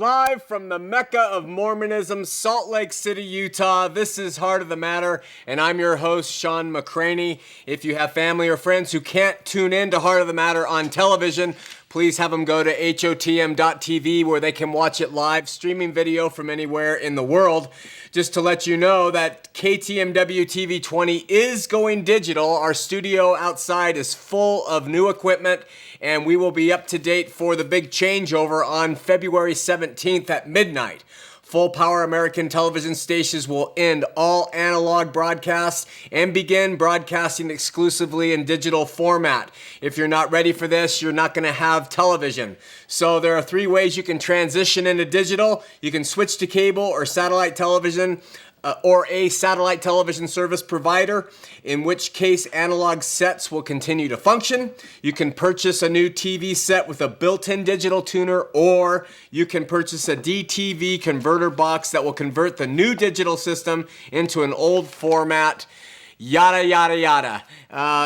Live from the Mecca of Mormonism, Salt Lake City, Utah. This is Heart of the Matter, and I'm your host, Shawn McCraney. If you have family or friends who can't tune in to Heart of the Matter on television, please have them go to hotm.tv where they can watch it live, streaming video from anywhere in the world. Just to let you know that KTMW TV 20 is going digital. Our studio outside is full of new equipment, and we will be up to date for the big changeover on February 17th at midnight. Full Power American television stations will end all analog broadcasts and begin broadcasting exclusively in digital format. If you're not ready for this, you're not going to have television. So there are 3 ways you can transition into digital. You can switch to cable or satellite television, or a satellite television service provider, in which case analog sets will continue to function. You can purchase a new TV set with a built-in digital tuner, or you can purchase a DTV converter box that will convert the new digital system into an old format. Yada, yada, yada.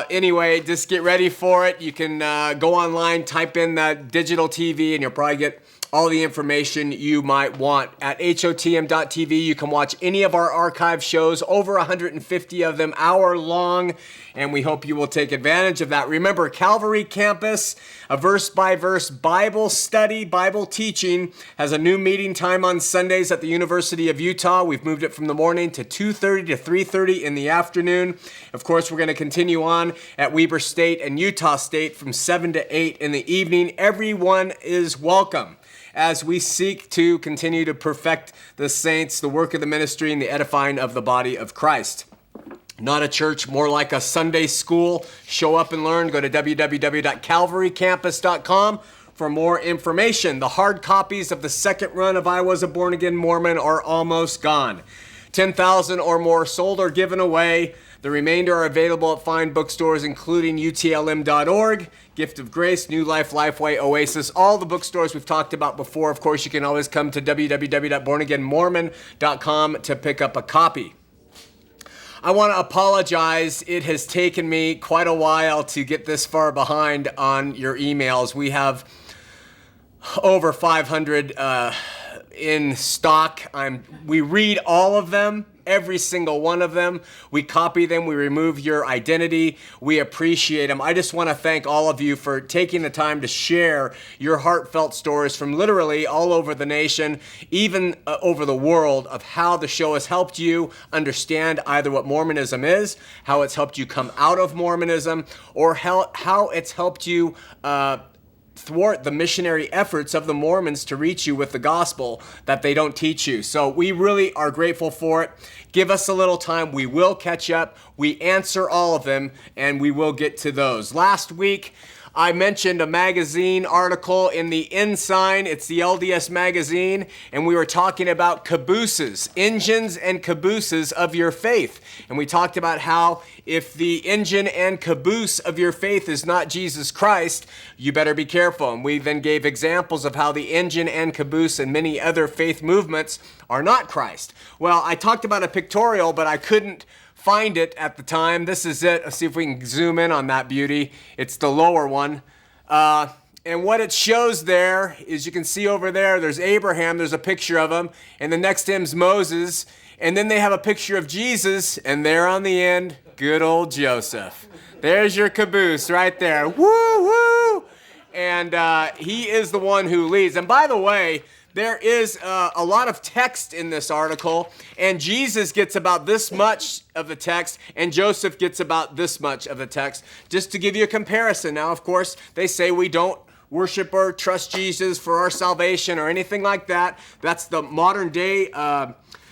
Anyway, just get ready for it. You can go online, type in that digital TV, and you'll probably get all the information you might want. At hotm.tv, you can watch any of our archive shows, over 150 of them, hour long, and we hope you will take advantage of that. Remember, Calvary Campus, a verse-by-verse Bible study, Bible teaching, has a new meeting time on Sundays at the University of Utah. We've moved it from the morning to 2:30 to 3:30 in the afternoon. Of course, we're going to continue on at Weber State and Utah State from 7 to 8 in the evening. Everyone is welcome as we seek to continue to perfect the saints, the work of the ministry, and the edifying of the body of Christ. Not a church, more like a Sunday school. Show up and learn. Go to www.calvarycampus.com for more information. The hard copies of the second run of I Was a Born Again Mormon are almost gone. 10,000 or more sold or given away. The remainder are available at fine bookstores, including utlm.org, Gift of Grace, New Life, Lifeway, Oasis, all the bookstores we've talked about before. Of course, you can always come to www.bornagainmormon.com to pick up a copy. I want to apologize. It has taken me quite a while to get this far behind on your emails. We have over 500 in stock. We read all of them, every single one of them. We copy them. We remove your identity. We appreciate them. I just want to thank all of you for taking the time to share your heartfelt stories from literally all over the nation, even over the world, of how the show has helped you understand either what Mormonism is, how it's helped you come out of Mormonism, or how it's helped you thwart the missionary efforts of the Mormons to reach you with the gospel that they don't teach you. So we really are grateful for it. Give us a little time. We will catch up. We answer all of them, and we will get to those. Last week, I mentioned a magazine article in the Ensign. It's the LDS magazine, and we were talking about cabooses, engines and cabooses of your faith. And we talked about how if the engine and caboose of your faith is not Jesus Christ, you better be careful. And we then gave examples of how the engine and caboose and many other faith movements are not Christ. Well, I talked about a pictorial, but I couldn't find it at the time. This is it. Let's see if we can zoom in on that beauty. It's the lower one. And what it shows there is, you can see over there, there's Abraham, there's a picture of him, and the next to him's Moses, and then they have a picture of Jesus, and there on the end, good old Joseph. There's your caboose right there. Woo, woo! And he is the one who leads. And by the way, there is a lot of text in this article, and Jesus gets about this much of the text, and Joseph gets about this much of the text, just to give you a comparison. Now, of course, they say we don't worship or trust Jesus for our salvation or anything like that. That's the modern day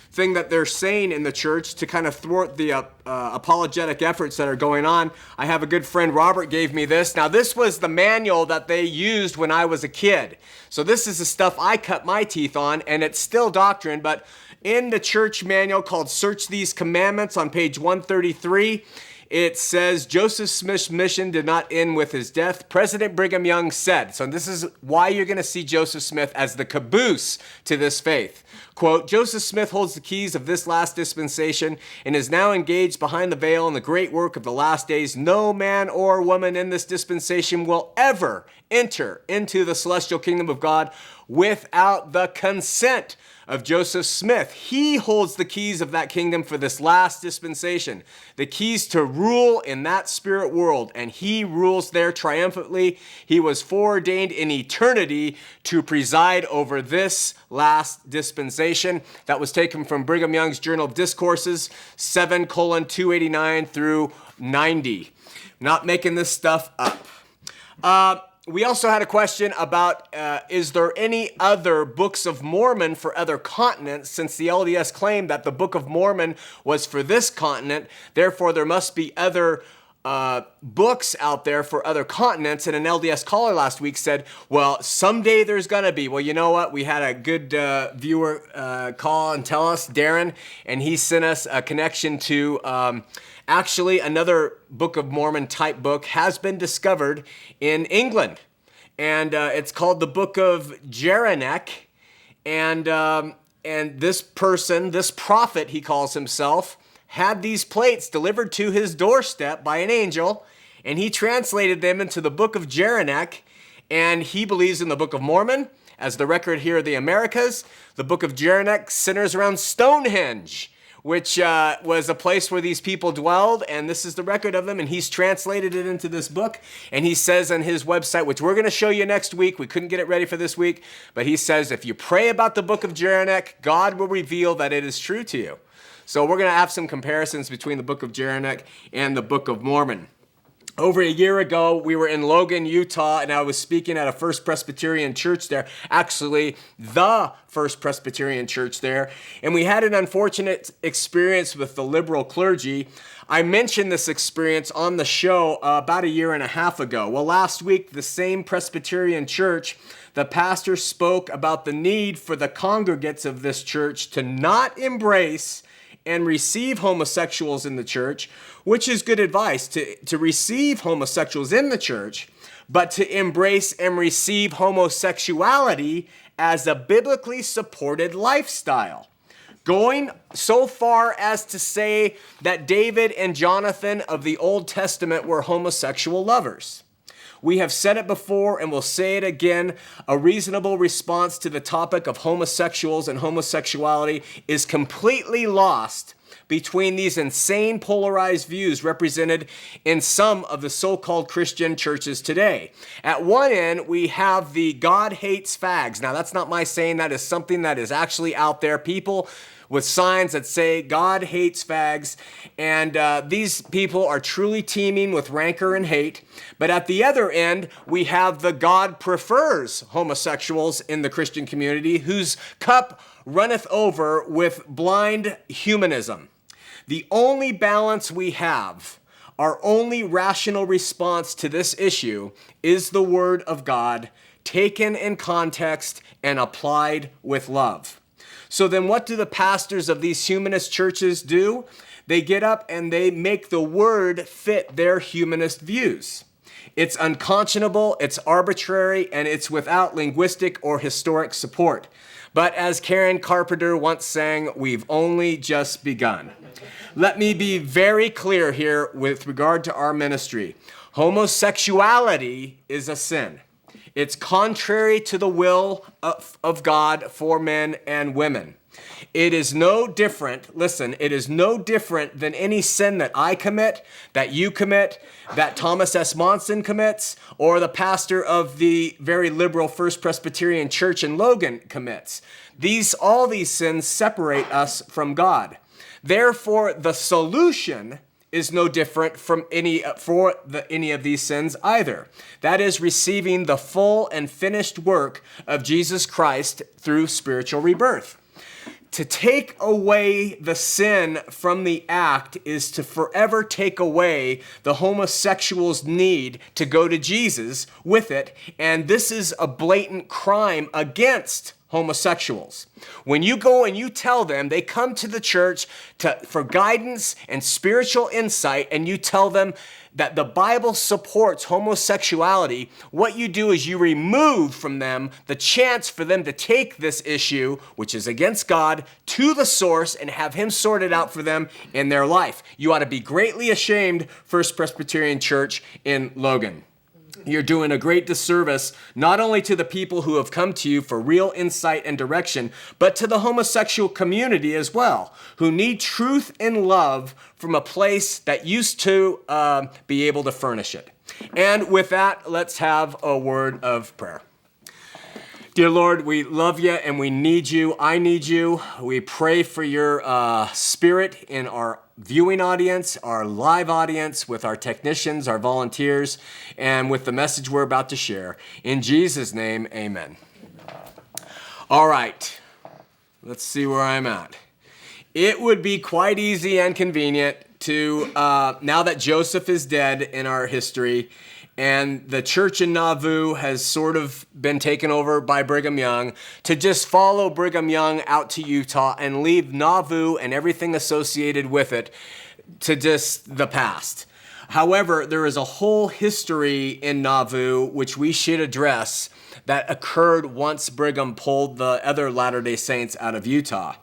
thing that they're saying in the church to kind of thwart the apologetic efforts that are going on. I have a good friend, Robert, gave me this. Now, this was the manual that they used when I was a kid. So this is the stuff I cut my teeth on, and it's still doctrine, but in the church manual called Search These Commandments on page 133, it says Joseph Smith's mission did not end with his death. President Brigham Young said, so this is why you're going to see Joseph Smith as the caboose to this faith. Quote, Joseph Smith holds the keys of this last dispensation and is now engaged behind the veil in the great work of the last days. No man or woman in this dispensation will ever enter into the celestial kingdom of God without the consent of Joseph Smith. He holds the keys of that kingdom for this last dispensation, the keys to rule in that spirit world, and he rules there triumphantly. He was foreordained in eternity to preside over this last dispensation. That was taken from Brigham Young's Journal of Discourses, 7:289 through 90. Not making this stuff up. We also had a question about, is there any other books of Mormon for other continents, since the LDS claimed that the Book of Mormon was for this continent, therefore there must be other books out there for other continents. And an LDS caller last week said, well, someday there's gonna be. Well, you know what? We had a good viewer call and tell us, Darren, and he sent us a connection to actually another Book of Mormon type book has been discovered in England. And it's called the Book of Jeranek. And this person, this prophet, he calls himself, had these plates delivered to his doorstep by an angel, and he translated them into the Book of Jeranek, and he believes in the Book of Mormon. As the record here of the Americas, the Book of Jeranek centers around Stonehenge, which was a place where these people dwelled, and this is the record of them, and he's translated it into this book, and he says on his website, which we're going to show you next week, we couldn't get it ready for this week, but he says, if you pray about the Book of Jeranek, God will reveal that it is true to you. So we're going to have some comparisons between the Book of Jeranek and the Book of Mormon. Over a year ago, we were in Logan, Utah, and I was speaking at a First Presbyterian church there, actually the First Presbyterian church there, and we had an unfortunate experience with the liberal clergy. I mentioned this experience on the show about a year and a half ago. Well, last week, the same Presbyterian church, the pastor spoke about the need for the congregates of this church to not embrace and receive homosexuals in the church, which is good advice, to receive homosexuals in the church, but to embrace and receive homosexuality as a biblically supported lifestyle. Going so far as to say that David and Jonathan of the Old Testament were homosexual lovers. We have said it before and we'll say it again. A reasonable response to the topic of homosexuals and homosexuality is completely lost between these insane polarized views represented in some of the so-called Christian churches today. At one end, we have the God hates fags. Now, that's not my saying. That is something that is actually out there. People with signs that say God hates fags, and these people are truly teeming with rancor and hate. But at the other end, we have the God prefers homosexuals in the Christian community, whose cup runneth over with blind humanism. The only balance we have, our only rational response to this issue, is the Word of God, taken in context and applied with love. So then what do the pastors of these humanist churches do? They get up and they make the word fit their humanist views. It's unconscionable, it's arbitrary, and it's without linguistic or historic support. But as Karen Carpenter once sang, we've only just begun. Let me be very clear here with regard to our ministry. Homosexuality is a sin. It's contrary to the will of God for men and women. It is no different, listen, it is no different than any sin that I commit, that you commit, that Thomas S. Monson commits, or the pastor of the very liberal First Presbyterian Church in Logan commits. All these sins separate us from God. Therefore, the solution is no different from any of these sins either. That is receiving the full and finished work of Jesus Christ through spiritual rebirth. To take away the sin from the act is to forever take away the homosexual's need to go to Jesus with it, and this is a blatant crime against homosexuals. When you go and you tell them, they come to the church for guidance and spiritual insight, and you tell them that the Bible supports homosexuality, what you do is you remove from them the chance for them to take this issue, which is against God, to the source and have him sort it out for them in their life. You ought to be greatly ashamed, First Presbyterian Church in Logan. You're doing a great disservice, not only to the people who have come to you for real insight and direction, but to the homosexual community as well, who need truth and love from a place that used to be able to furnish it. And with that, let's have a word of prayer. Dear Lord, we love you and we need you. I need you. We pray for your spirit in our viewing audience, our live audience, with our technicians, our volunteers, and with the message we're about to share. In Jesus' name, amen. All right, let's see where I'm at. It would be quite easy and convenient to, now that Joseph is dead in our history, and the church in Nauvoo has sort of been taken over by Brigham Young, to just follow Brigham Young out to Utah and leave Nauvoo and everything associated with it to just the past. However, there is a whole history in Nauvoo which we should address that occurred once Brigham pulled the other Latter-day Saints out of Utah.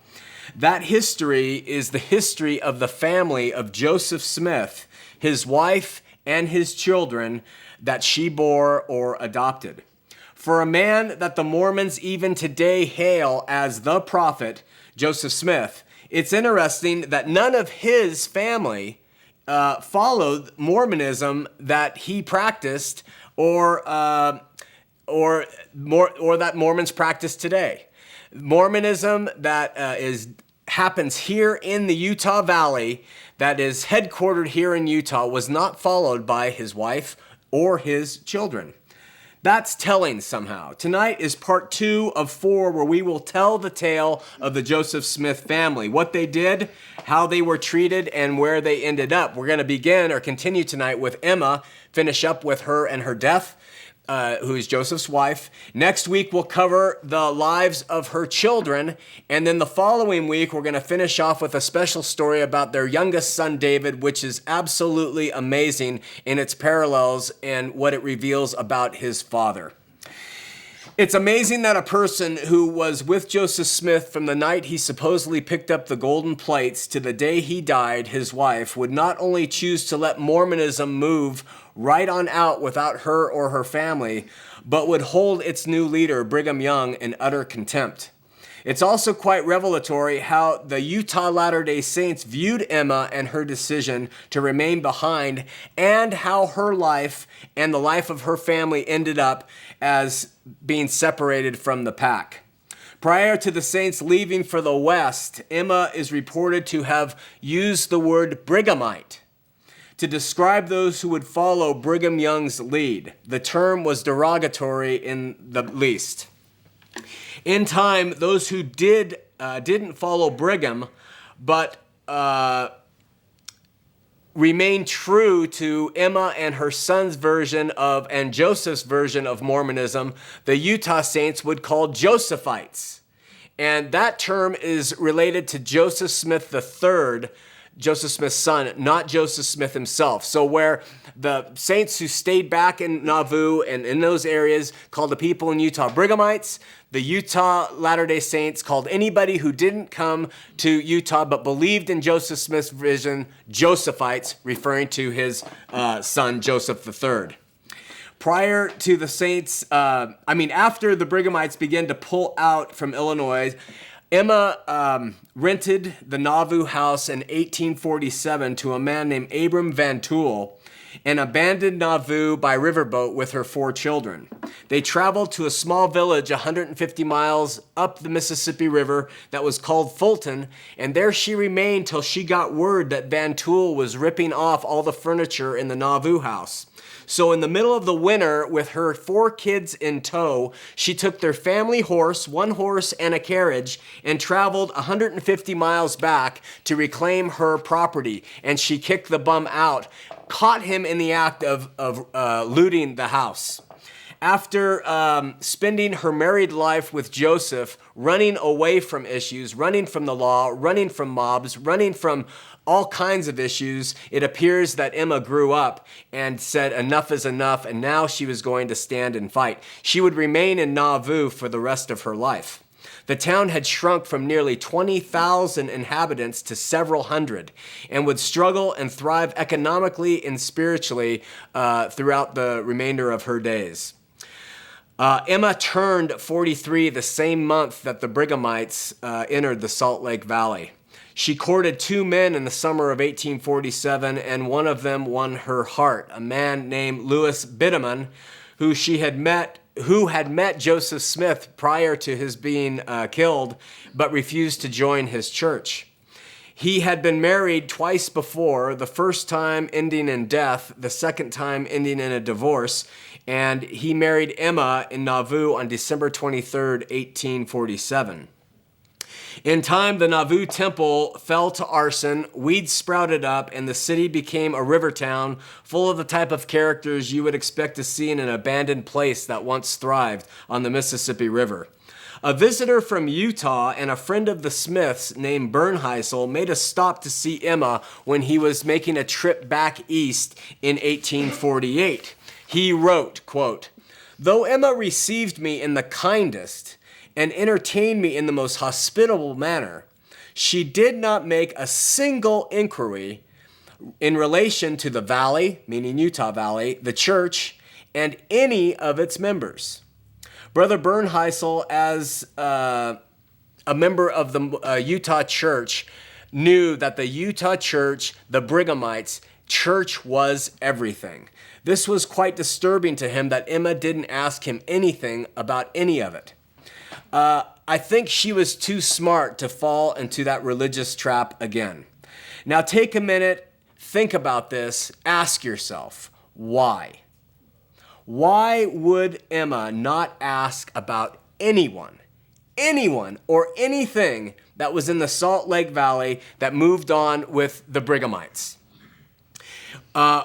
That history is the history of the family of Joseph Smith, his wife, and his children that she bore or adopted. For a man that the Mormons even today hail as the prophet, Joseph Smith, it's interesting that none of his family followed Mormonism that he practiced or that Mormons practice today. Mormonism that happens here in the Utah Valley, that is headquartered here in Utah, was not followed by his wife or his children. That's telling somehow. Tonight is part 2 of 4, where we will tell the tale of the Joseph Smith family, what they did, how they were treated, and where they ended up. We're going to begin or continue tonight with Emma, finish up with her and her death, who is Joseph's wife. Next week, we'll cover the lives of her children. And then the following week, we're going to finish off with a special story about their youngest son, David, which is absolutely amazing in its parallels and what it reveals about his father. It's amazing that a person who was with Joseph Smith from the night he supposedly picked up the golden plates to the day he died, his wife, would not only choose to let Mormonism move right on out without her or her family, but would hold its new leader, Brigham Young, in utter contempt. It's also quite revelatory how the Utah Latter-day Saints viewed Emma and her decision to remain behind, and how her life and the life of her family ended up as being separated from the pack. Prior to the Saints leaving for the West, Emma is reported to have used the word Brighamite to describe those who would follow Brigham Young's lead. The term was derogatory in the least. In time, those who didn't follow Brigham, but remained true to Emma and her son's version of, and Joseph's version of Mormonism, the Utah Saints would call Josephites. And that term is related to Joseph Smith III, Joseph Smith's son, not Joseph Smith himself. So where the saints who stayed back in Nauvoo and in those areas called the people in Utah Brighamites, the Utah Latter-day Saints called anybody who didn't come to Utah but believed in Joseph Smith's vision Josephites, referring to his son Joseph III. Prior to the Saints, after the Brighamites began to pull out from Illinois, Emma rented the Nauvoo house in 1847 to a man named Abram Van Tool and abandoned Nauvoo by riverboat with her 4 children. They traveled to a small village 150 miles up the Mississippi River that was called Fulton, and there she remained till she got word that Van Tool was ripping off all the furniture in the Nauvoo house. So in the middle of the winter, with her 4 kids in tow, she took their family horse, 1 horse and a carriage, and traveled 150 miles back to reclaim her property. And she kicked the bum out, caught him in the act of looting the house. After spending her married life with Joseph, running away from issues, running from the law, running from mobs, running from all kinds of issues, it appears that Emma grew up and said enough is enough, and now she was going to stand and fight. She would remain in Nauvoo for the rest of her life. The town had shrunk from nearly 20,000 inhabitants to several hundred, and would struggle and thrive economically and spiritually throughout the remainder of her days. Emma turned 43 the same month that the Brighamites entered the Salt Lake Valley. She courted 2 men in the summer of 1847, and one of them won her heart, a man named Louis Bideman, who had met Joseph Smith prior to his being killed, but refused to join his church. He had been married twice before, the first time ending in death, the second time ending in a divorce, and he married Emma in Nauvoo on December 23rd, 1847. In time, the Nauvoo temple fell to arson, weeds sprouted up, and the city became a river town full of the type of characters you would expect to see in an abandoned place that once thrived on the Mississippi River. A visitor from Utah and a friend of the Smiths named Bernheisel made a stop to see Emma when he was making a trip back east in 1848. He wrote, quote, "Though Emma received me in the kindest and entertained me in the most hospitable manner, she did not make a single inquiry in relation to the valley," meaning Utah Valley, "the church, and any of its members." Brother Bernheisel, as a member of the Utah church, knew that the Utah church, the Brighamites, church was everything. This was quite disturbing to him that Emma didn't ask him anything about any of it. I think she was too smart to fall into that religious trap again. Now take a minute, think about this, ask yourself, why? Why would Emma not ask about anyone or anything that was in the Salt Lake Valley that moved on with the Brighamites?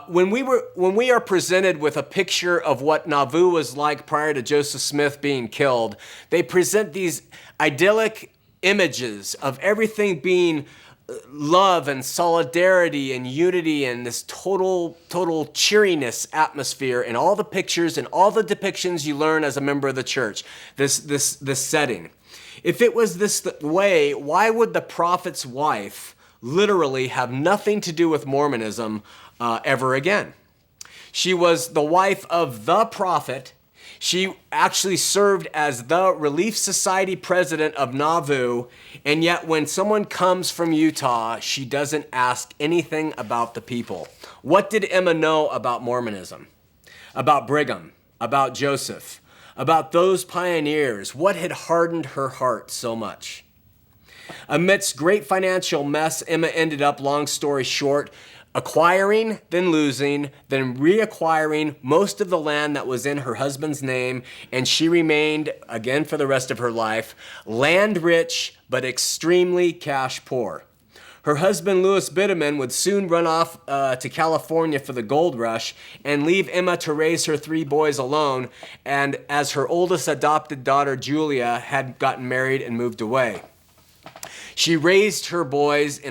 When we are presented with a picture of what Nauvoo was like prior to Joseph Smith being killed, they present these idyllic images of everything being love and solidarity and unity and this total cheeriness atmosphere in all the pictures and all the depictions you learn as a member of the church, this setting. If it was this way, why would the prophet's wife literally have nothing to do with Mormonism ever again? She was the wife of the prophet. She actually served as the Relief Society president of Nauvoo, and yet when someone comes from Utah, she doesn't ask anything about the people. What did Emma know about Mormonism, about Brigham, about Joseph, about those pioneers? What had hardened her heart so much? Amidst great financial mess, Emma ended up, long story short, acquiring, then losing, then reacquiring most of the land that was in her husband's name, and she remained, again for the rest of her life, land rich but extremely cash poor. Her husband, Louis Bideman, would soon run off to California for the gold rush and leave Emma to raise her 3 boys alone, and as her oldest adopted daughter, Julia, had gotten married and moved away. She raised her boys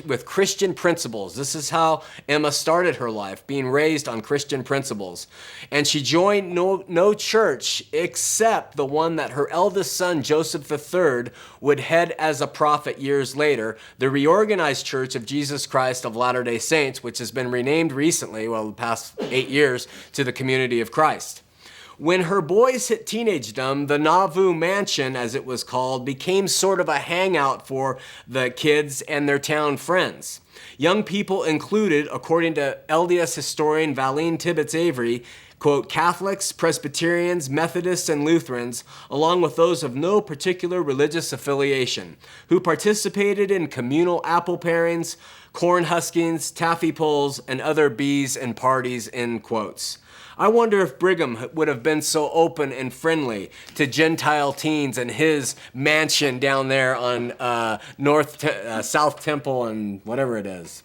with Christian principles. This is how Emma started her life, being raised on Christian principles. And she joined no church except the one that her eldest son, Joseph III, would head as a prophet years later, the Reorganized Church of Jesus Christ of Latter-day Saints, which has been renamed recently, the past 8 years, to the Community of Christ. When her boys hit teenagedom, the Nauvoo Mansion, as it was called, became sort of a hangout for the kids and their town friends. Young people included, according to LDS historian Valine Tibbetts Avery, quote, Catholics, Presbyterians, Methodists, and Lutherans, along with those of no particular religious affiliation, who participated in communal apple parings, corn huskings, taffy pulls, and other bees and parties, end quotes. I wonder if Brigham would have been so open and friendly to Gentile teens in his mansion down there on South Temple and whatever it is.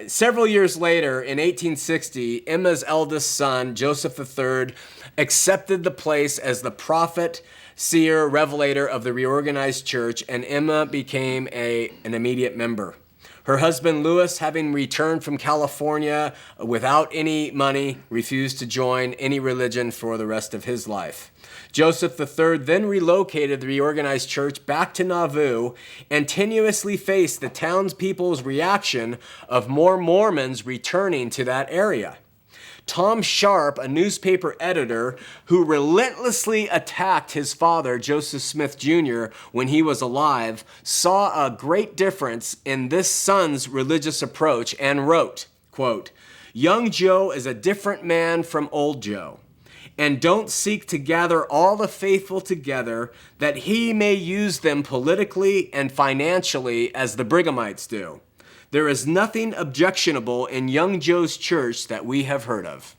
Several years later, in 1860, Emma's eldest son, Joseph III, accepted the place as the prophet, seer, revelator of the reorganized church, and Emma became an immediate member. Her husband, Louis, having returned from California without any money, refused to join any religion for the rest of his life. Joseph III then relocated the reorganized church back to Nauvoo and tenuously faced the townspeople's reaction of more Mormons returning to that area. Tom Sharp, a newspaper editor who relentlessly attacked his father, Joseph Smith Jr., when he was alive, saw a great difference in this son's religious approach and wrote, quote, "Young Joe is a different man from old Joe, and don't seek to gather all the faithful together that he may use them politically and financially as the Brighamites do. There is nothing objectionable in young Joe's church that we have heard of."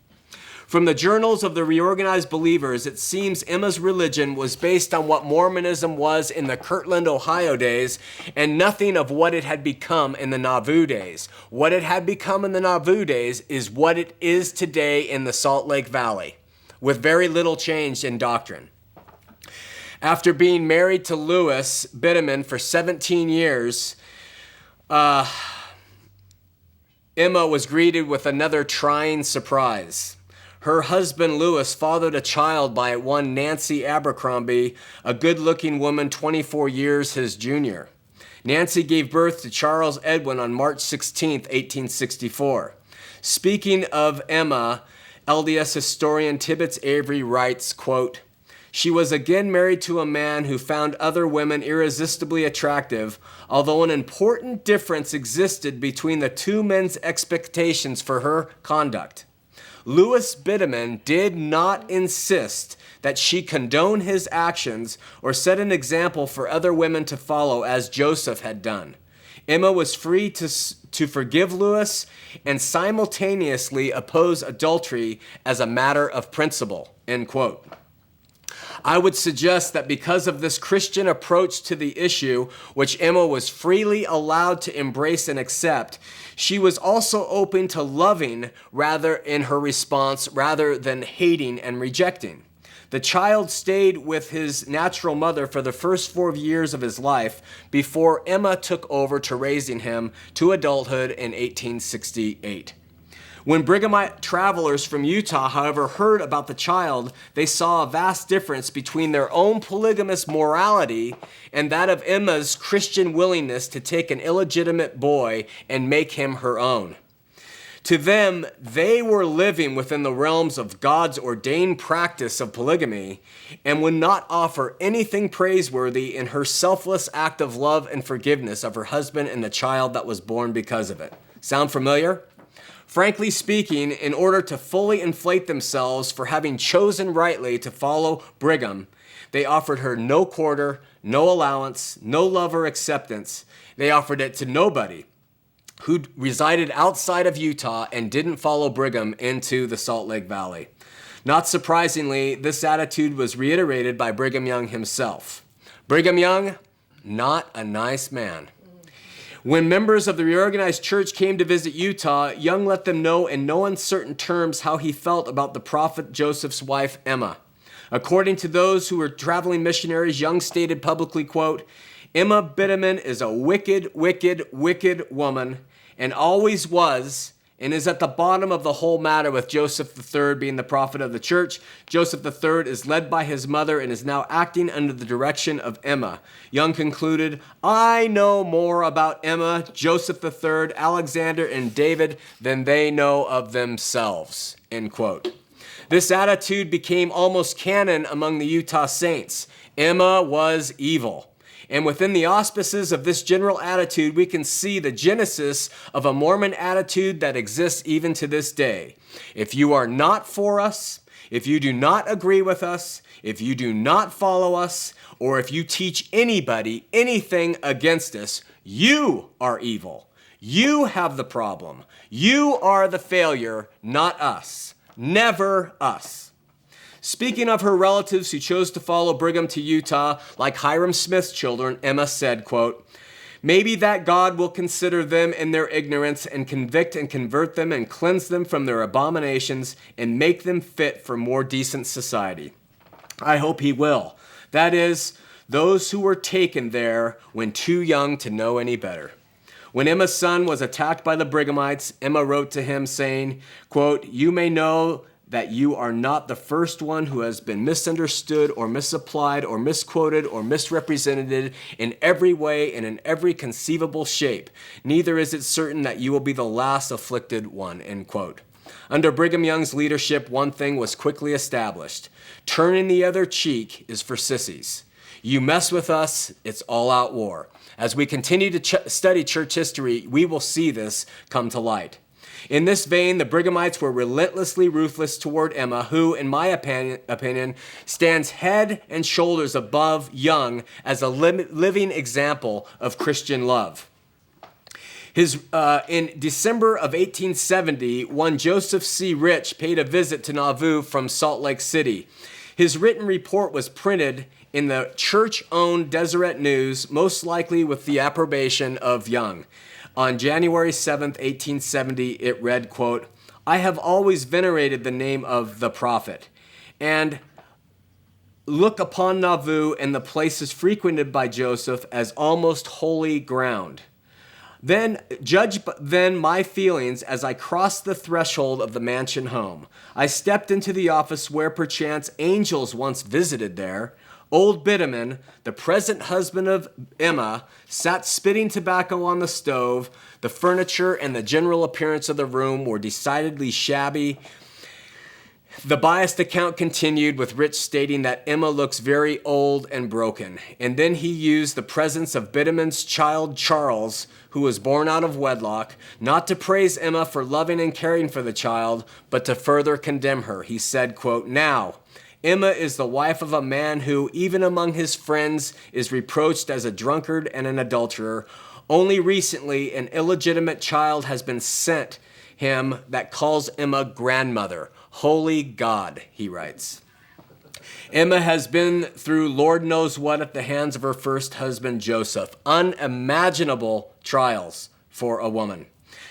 From the journals of the reorganized believers, it seems Emma's religion was based on what Mormonism was in the Kirtland, Ohio days, and nothing of what it had become in the Nauvoo days. What it had become in the Nauvoo days is what it is today in the Salt Lake Valley, with very little change in doctrine. After being married to Louis Bideman for 17 years, Emma was greeted with another trying surprise. Her husband, Louis, fathered a child by one Nancy Abercrombie, a good-looking woman 24 years his junior. Nancy gave birth to Charles Edwin on March 16, 1864. Speaking of Emma, LDS historian Tibbetts Avery writes, quote, "She was again married to a man who found other women irresistibly attractive, although an important difference existed between the two men's expectations for her conduct. Louis Bideman did not insist that she condone his actions or set an example for other women to follow as Joseph had done. Emma was free to forgive Louis and simultaneously oppose adultery as a matter of principle," end quote. I would suggest that because of this Christian approach to the issue, which Emma was freely allowed to embrace and accept, she was also open to loving rather in her response rather than hating and rejecting. The child stayed with his natural mother for the first 4 years of his life before Emma took over to raising him to adulthood in 1868. When Brighamite travelers from Utah, however, heard about the child, they saw a vast difference between their own polygamous morality and that of Emma's Christian willingness to take an illegitimate boy and make him her own. To them, they were living within the realms of God's ordained practice of polygamy and would not offer anything praiseworthy in her selfless act of love and forgiveness of her husband and the child that was born because of it. Sound familiar? Frankly speaking, in order to fully inflate themselves for having chosen rightly to follow Brigham, they offered her no quarter, no allowance, no love or acceptance. They offered it to nobody who resided outside of Utah and didn't follow Brigham into the Salt Lake Valley. Not surprisingly, this attitude was reiterated by Brigham Young himself. Brigham Young, not a nice man. When members of the reorganized church came to visit Utah, Young let them know in no uncertain terms how he felt about the prophet Joseph's wife, Emma. According to those who were traveling missionaries, Young stated publicly, quote, "Emma Bideman is a wicked, wicked, wicked woman and always was and is at the bottom of the whole matter with Joseph III being the prophet of the church. Joseph III is led by his mother and is now acting under the direction of Emma." Young concluded, "I know more about Emma, Joseph III, Alexander, and David than they know of themselves," end quote. This attitude became almost canon among the Utah saints. Emma was evil. And within the auspices of this general attitude, we can see the genesis of a Mormon attitude that exists even to this day. If you are not for us, if you do not agree with us, if you do not follow us, or if you teach anybody anything against us, you are evil. You have the problem. You are the failure, not us. never us. Speaking of her relatives who chose to follow Brigham to Utah, like Hiram Smith's children, Emma said, quote, maybe that God will consider them in their ignorance and convict and convert them and cleanse them from their abominations and make them fit for more decent society. I hope he will. That is, those who were taken there when too young to know any better. When Emma's son was attacked by the Brighamites, Emma wrote to him saying, quote, you may know that you are not the first one who has been misunderstood or misapplied or misquoted or misrepresented in every way and in every conceivable shape. Neither is it certain that you will be the last afflicted one, end quote. Under Brigham Young's leadership, one thing was quickly established. Turning the other cheek is for sissies. You mess with us, it's all-out war. As we continue to study church history, we will see this come to light. In this vein, the Brighamites were relentlessly ruthless toward Emma, who, in my opinion, stands head and shoulders above Young as a living example of Christian love. In December of 1870, one Joseph C. Rich paid a visit to Nauvoo from Salt Lake City. His written report was printed in the church-owned Deseret News, most likely with the approbation of Young. On January 7th, 1870, it read, quote, I have always venerated the name of the prophet, and look upon Nauvoo and the places frequented by Joseph as almost holy ground. Then judge then my feelings as I crossed the threshold of the mansion home. I stepped into the office where perchance angels once visited there. Old Bittaman, the present husband of Emma, sat spitting tobacco on the stove. The furniture and the general appearance of the room were decidedly shabby. The biased account continued with Rich stating that Emma looks very old and broken. And then he used the presence of Bittaman's child Charles, who was born out of wedlock, not to praise Emma for loving and caring for the child, but to further condemn her. He said, quote, now, Emma is the wife of a man who, even among his friends, is reproached as a drunkard and an adulterer. Only recently, an illegitimate child has been sent him that calls Emma grandmother. Holy God, he writes. Emma has been through Lord knows what at the hands of her first husband, Joseph. Unimaginable trials for a woman.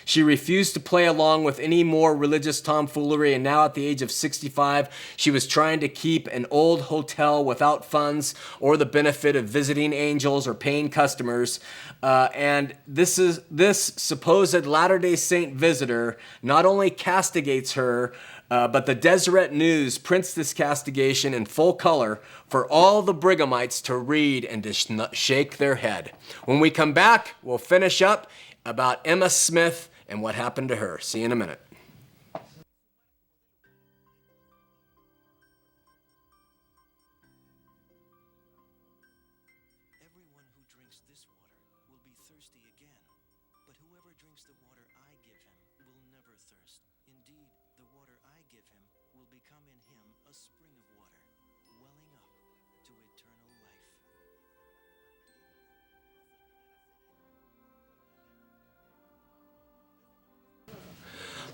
She refused to play along with any more religious tomfoolery, and now at the age of 65, she was trying to keep an old hotel without funds or the benefit of visiting angels or paying customers. And this supposed Latter-day Saint visitor not only castigates her, but the Deseret News prints this castigation in full color for all the Brighamites to read and to shake their head. When we come back, we'll finish up about Emma Smith and what happened to her. See you in a minute. Everyone who drinks this water will be thirsty again, but whoever drinks the water I give him will never thirst. Indeed, the water I give him will become in him a spring of water, welling up to eternal life.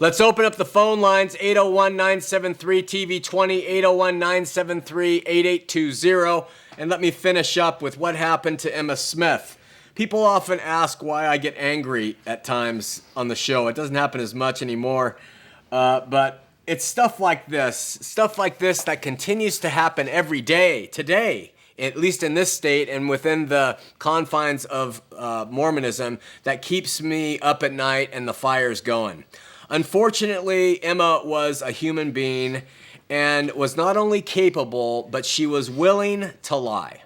Let's open up the phone lines, 801-973-TV20, 801-973-8820, and let me finish up with what happened to Emma Smith. People often ask why I get angry at times on the show. It doesn't happen as much anymore, but it's stuff like this that continues to happen every day, today, at least in this state and within the confines of Mormonism, that keeps me up at night and the fire's going. Unfortunately, Emma was a human being and was not only capable, but she was willing to lie.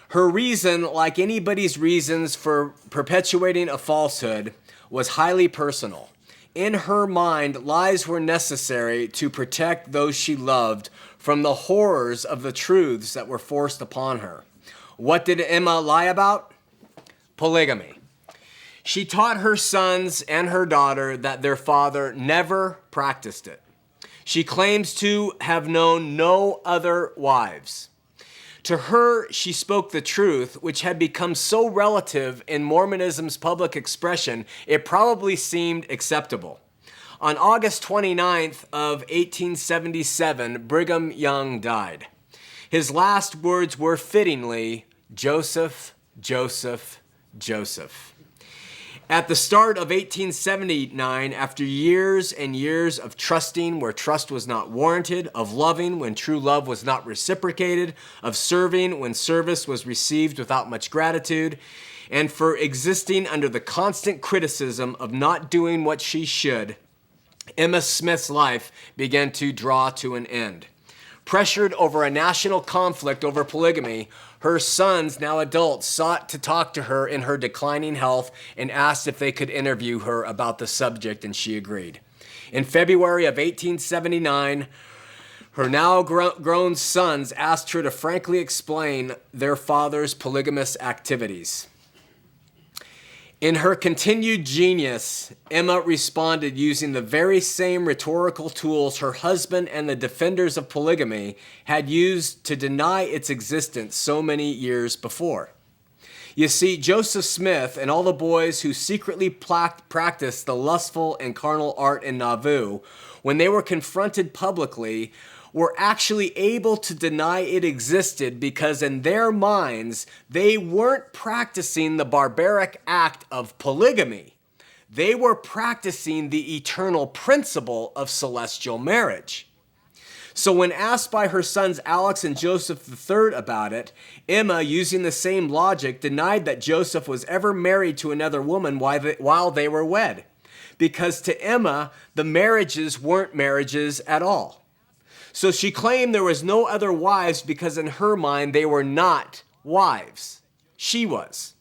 Her reason, like anybody's reasons for perpetuating a falsehood, was highly personal. In her mind, lies were necessary to protect those she loved from the horrors of the truths that were forced upon her. What did Emma lie about? Polygamy. She taught her sons and her daughter that their father never practiced it. She claims to have known no other wives. To her, she spoke the truth, which had become so relative in Mormonism's public expression, it probably seemed acceptable. On August 29th of 1877, Brigham Young died. His last words were fittingly, Joseph, Joseph, Joseph. At the start of 1879, after years and years of trusting where trust was not warranted, of loving when true love was not reciprocated, of serving when service was received without much gratitude, and for existing under the constant criticism of not doing what she should, Emma Smith's life began to draw to an end. Pressured over a national conflict over polygamy, her sons, now adults, sought to talk to her in her declining health and asked if they could interview her about the subject, and she agreed. In February of 1879, her now grown sons asked her to frankly explain their father's polygamous activities. In her continued genius, Emma responded using the very same rhetorical tools her husband and the defenders of polygamy had used to deny its existence so many years before. You see, Joseph Smith and all the boys who secretly practiced the lustful and carnal art in Nauvoo, when they were confronted publicly, were actually able to deny it existed because in their minds, they weren't practicing the barbaric act of polygamy. They were practicing the eternal principle of celestial marriage. So when asked by her sons Alex and Joseph III about it, Emma, using the same logic, denied that Joseph was ever married to another woman while they were wed. Because to Emma, the marriages weren't marriages at all. So she claimed there was no other wives because in her mind they were not wives. She was.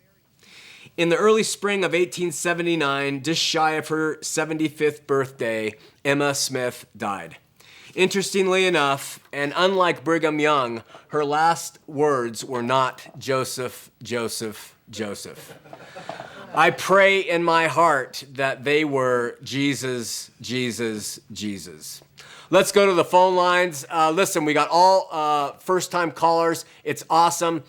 In the early spring of 1879, just shy of her 75th birthday, Emma Smith died. Interestingly enough, and unlike Brigham Young, her last words were not Joseph, Joseph, Joseph. I pray in my heart that they were Jesus, Jesus, Jesus. Let's go to the phone lines. Listen, we got all first-time callers. It's awesome.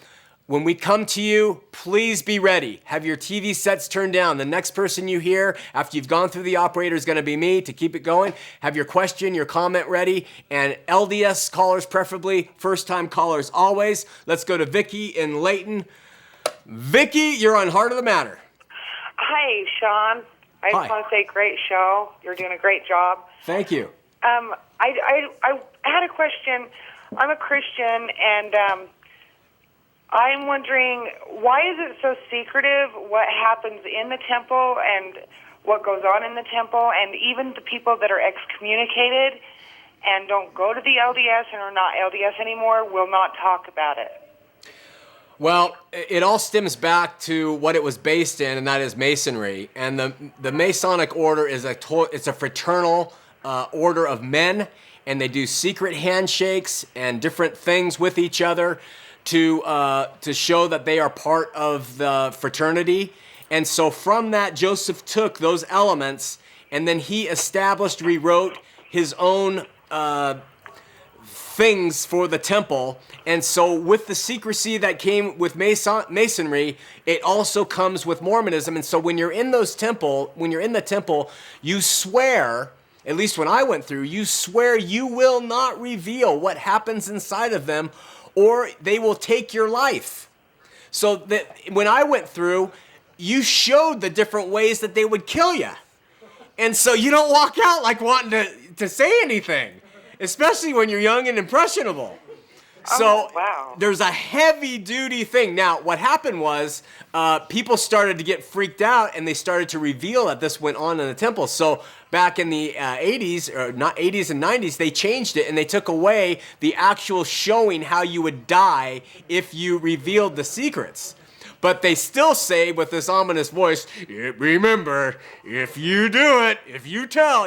When we come to you, please be ready. Have your TV sets turned down. The next person you hear after you've gone through the operator is going to be me to keep it going. Have your question, your comment ready. And LDS callers preferably, first-time callers always. Let's go to Vicky in Layton. Vicky, you're on Heart of the Matter. Hi, Shawn. I just want to say great show. You're doing a great job. Thank you. I had a question. I'm a Christian, and I'm wondering, why is it so secretive what happens in the temple and what goes on in the temple, and even the people that are excommunicated and don't go to the LDS and are not LDS anymore will not talk about it? Well, it all stems back to what it was based in, and that is Masonry. And the Masonic order is it's a fraternal order of men, and they do secret handshakes and different things with each other to show that they are part of the fraternity. And so from that, Joseph took those elements, and then he rewrote his own things for the temple. And so with the secrecy that came with Masonry, it also comes with Mormonism. And so when you're in the temple, you swear, at least when I went through, you swear you will not reveal what happens inside of them, or they will take your life. So that when I went through, you showed the different ways that they would kill you. And so you don't walk out like wanting to say anything, especially when you're young and impressionable. So wow. There's a heavy-duty thing. Now, what happened was people started to get freaked out, and they started to reveal that this went on in the temple. So back in the 80s, or not 80s and 90s, they changed it, and they took away the actual showing how you would die if you revealed the secrets. But they still say with this ominous voice, remember, if you do it, if you tell,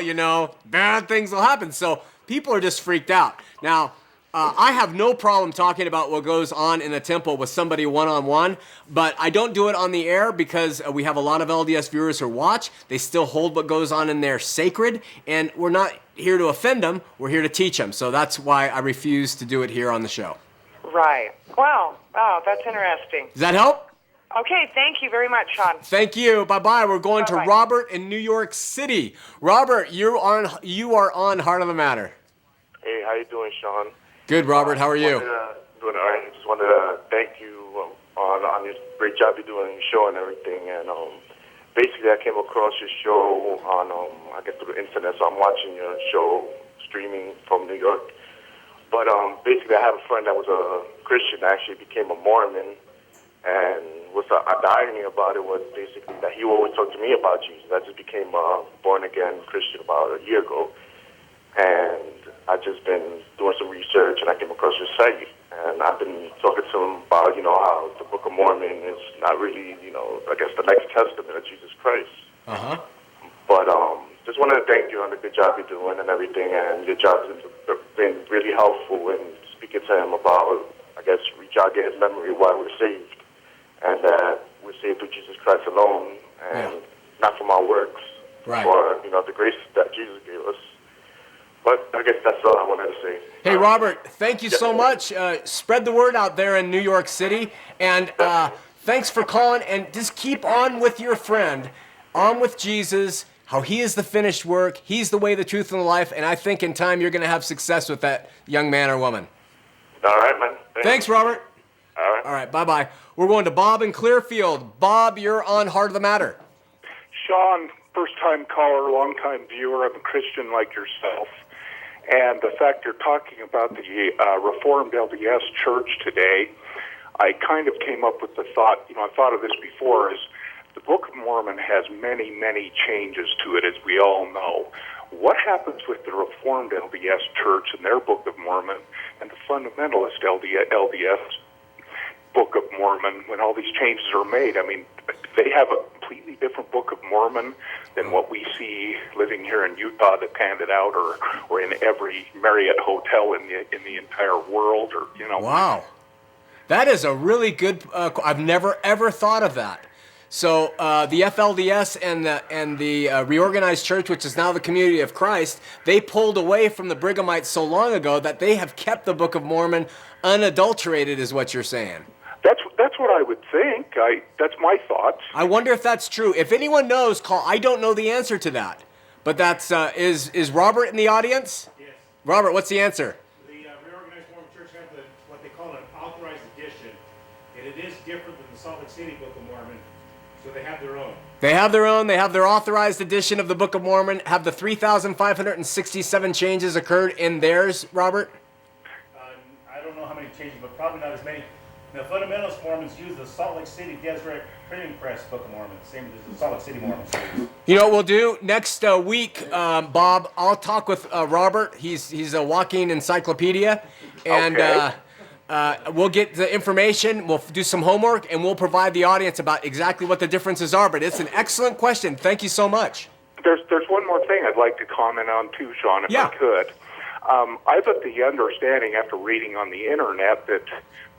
bad things will happen. So people are just freaked out. Now, I have no problem talking about what goes on in a temple with somebody one-on-one, but I don't do it on the air because we have a lot of LDS viewers who watch. They still hold what goes on in there sacred, and we're not here to offend them. We're here to teach them. So that's why I refuse to do it here on the show. Right. Wow, that's interesting. Does that help? Okay, thank you very much, Shawn. Thank you. Bye-bye. We're going Bye-bye. to Robert in New York City. Robert, you are on Heart of the Matter. Hey, how you doing, Shawn? Good, Robert. How are you? Doing all right. Just wanted to thank you on your great job you're doing, your show and everything. And basically, I came across your show on, I guess, through the internet. So I'm watching your show streaming from New York. But basically, I have a friend that was a Christian that actually became a Mormon. And the irony about it was basically that he always talked to me about Jesus. I just became a born-again Christian about a year ago. And I've just been doing some research, and I came across your site. And I've been talking to him about, how the Book of Mormon is not really, I guess the next testament of Jesus Christ. Uh-huh. But just wanted to thank you on the good job you're doing and everything. And your job has been really helpful in speaking to him about, I guess, rejogging his memory why we're saved. And that we're saved through Jesus Christ alone, and not from our works, right, or the grace that Jesus gave us. But I guess that's all I wanted to say. Hey, Robert, thank you so much. Spread the word out there in New York City, and thanks for calling. And just keep on with your friend, on with Jesus. How he is the finished work. He's the way, the truth, and the life. And I think in time you're going to have success with that young man or woman. All right, man. Thanks, Robert. All right. All right, bye-bye. We're going to Bob in Clearfield. Bob, you're on Heart of the Matter. Shawn, first-time caller, long-time viewer. I'm a Christian like yourself. And the fact you're talking about the Reformed LDS Church today, I kind of came up with the thought, I thought of this before, is the Book of Mormon has many, many changes to it, as we all know. What happens with the Reformed LDS Church and their Book of Mormon and the Fundamentalist LDS Book of Mormon when all these changes are made? I mean, they have a completely different Book of Mormon than what we see living here in Utah that's handed out, or in every Marriott hotel in the entire world, or Wow, that is a really good. I've never ever thought of that. So the FLDS and the Reorganized Church, which is now the Community of Christ, they pulled away from the Brighamites so long ago that they have kept the Book of Mormon unadulterated, is what you're saying. That's what I would think. That's my thoughts. I wonder if that's true. If anyone knows, call. I don't know the answer to that. But that's is Robert in the audience? Yes. Robert, what's the answer? The Reorganized Mormon Church have what they call an authorized edition, and it is different than the Salt Lake City Book of Mormon, so they have their own. They have their own. They have their authorized edition of the Book of Mormon. Have the 3,567 changes occurred in theirs, Robert? I don't know how many changes, but probably not as many. The fundamentalist Mormons use the Salt Lake City Deseret Printing Press Book of Mormon, same as the Salt Lake City Mormons use. You know what we'll do next week, Bob? I'll talk with Robert. He's a walking encyclopedia, and we'll get the information. We'll do some homework, and we'll provide the audience about exactly what the differences are. But it's an excellent question. Thank you so much. There's one more thing I'd like to comment on too, Shawn, if I could. I've got the understanding after reading on the internet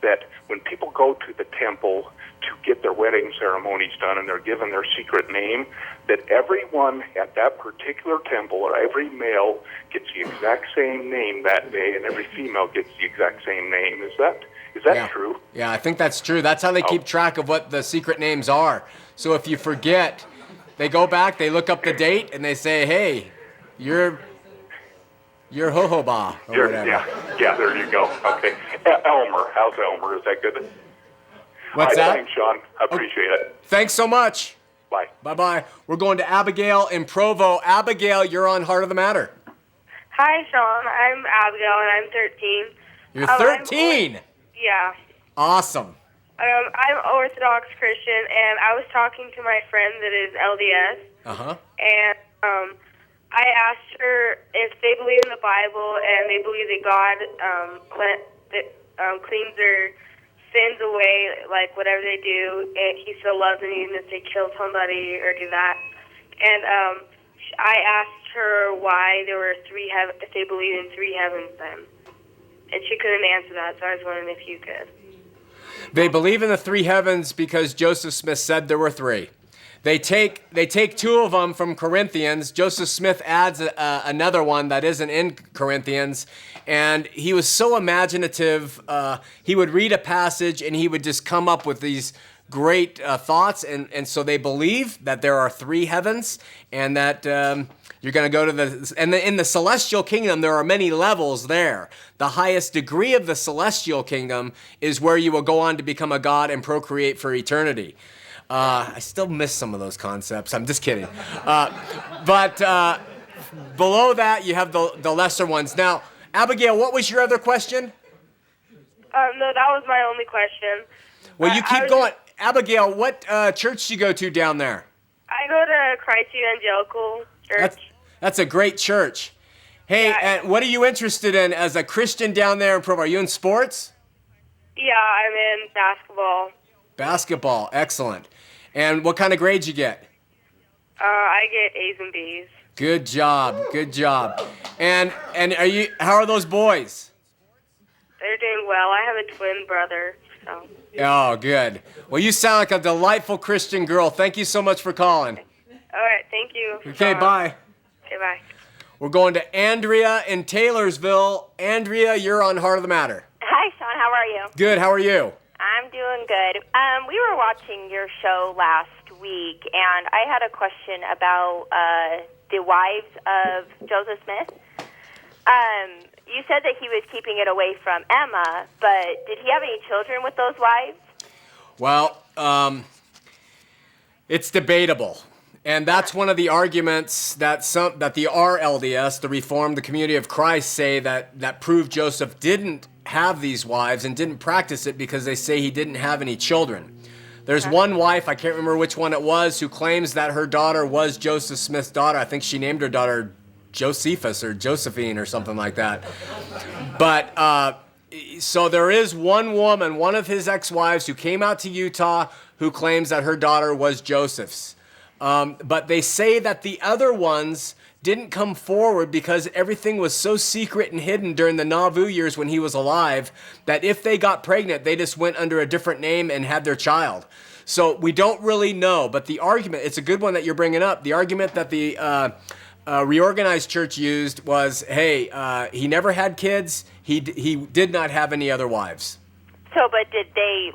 that when people go to the temple to get their wedding ceremonies done and they're given their secret name, that everyone at that particular temple, or every male, gets the exact same name that day, and every female gets the exact same name. Is that true? Yeah, I think that's true. That's how they keep track of what the secret names are. So if you forget, they go back, they look up the date, and they say, hey, you're Hohoba, or whatever. Yeah, there you go. Okay. Elmer. How's Elmer? Is that good? What's that? Thanks, Shawn. I appreciate it. Thanks so much. Bye. Bye-bye. We're going to Abigail in Provo. Abigail, you're on Heart of the Matter. Hi, Shawn. I'm Abigail, and I'm 13. You're 13? Yeah. Awesome. I'm Orthodox Christian, and I was talking to my friend that is LDS. Uh-huh. And I asked her if they believe in the Bible and they believe that God cleans their sins away, like whatever they do, and he still loves them even if they kill somebody or do that. And I asked her why there were if they believe in three heavens then. And she couldn't answer that, so I was wondering if you could. They believe in the three heavens because Joseph Smith said there were three. They take two of them from Corinthians. Joseph Smith adds another one that isn't in Corinthians. And he was so imaginative. He would read a passage and he would just come up with these great thoughts, and so they believe that there are 3 heavens, and that you're going to go to in the celestial kingdom, there are many levels there. The highest degree of the celestial kingdom is where you will go on to become a god and procreate for eternity. I still miss some of those concepts. I'm just kidding. But below that, you have the lesser ones. Now, Abigail, what was your other question? No, that was my only question. Well, you keep going. Abigail, what church do you go to down there? I go to Christ Evangelical Church. That's a great church. Hey, Yeah. and what are you interested in as a Christian down there in Provo? Are you in sports? Yeah, I'm in basketball. Basketball, excellent. And what kind of grades you get? I get A's and B's. Good job, good job. And how are those boys? They're doing well. I have a twin brother, so. Oh, good. Well, you sound like a delightful Christian girl. Thank you so much for calling. All right, thank you. Okay, bye. Okay, bye. We're going to Andrea in Taylorsville. Andrea, you're on Heart of the Matter. Hi, Shawn. How are you? Good, how are you? I'm doing good. We were watching your show last week, and I had a question about the wives of Joseph Smith. You said that he was keeping it away from Emma, but did he have any children with those wives? Well, it's debatable. And that's one of the arguments that the RLDS, the Reformed, the Community of Christ, say that prove Joseph didn't have these wives and didn't practice it because they say he didn't have any children. There's one wife, I can't remember which one it was, who claims that her daughter was Joseph Smith's daughter. I think she named her daughter Josephus or Josephine or something like that. But so there is one woman, one of his ex-wives, who came out to Utah who claims that her daughter was Joseph's. But they say that the other ones didn't come forward because everything was so secret and hidden during the Nauvoo years when he was alive that if they got pregnant, they just went under a different name and had their child. So we don't really know, but the argument, it's a good one that you're bringing up. The argument that the reorganized church used was, hey, he never had kids. He did not have any other wives. So, but did they